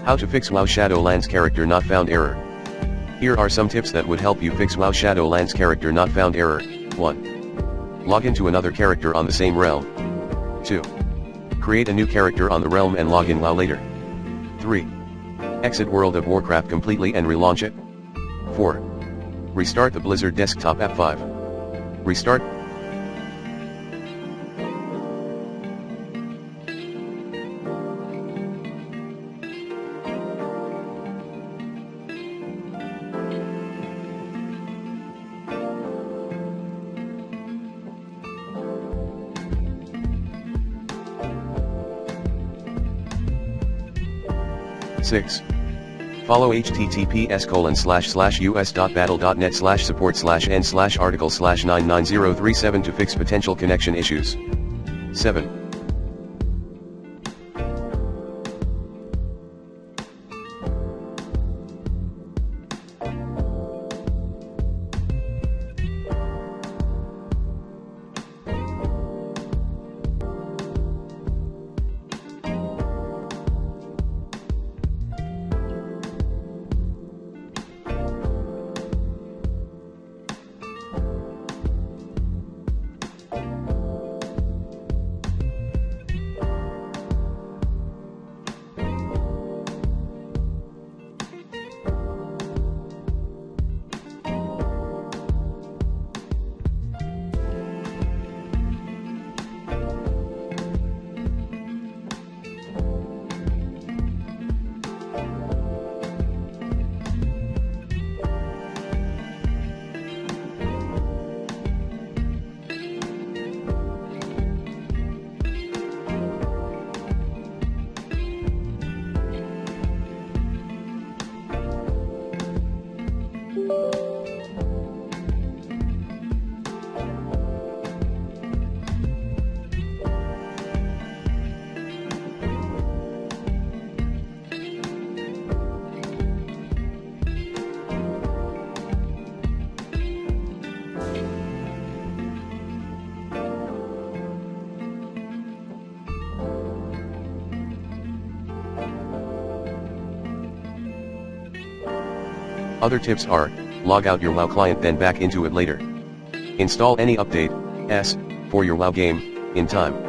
How to fix WoW Shadowlands character not found error. Here are some tips that would help you fix WoW Shadowlands character not found error. 1. Log into another character on the same realm. 2. Create a new character on the realm and log in WoW later. 3. Exit World of Warcraft completely and relaunch it. 4. Restart the Blizzard desktop app. 5. Restart. Six. Follow https://us.battle.net/support/n/article/99037 to fix potential connection issues. 7. Other tips are, log out your WoW client then back into it later. Install any update, for your WoW game, in time.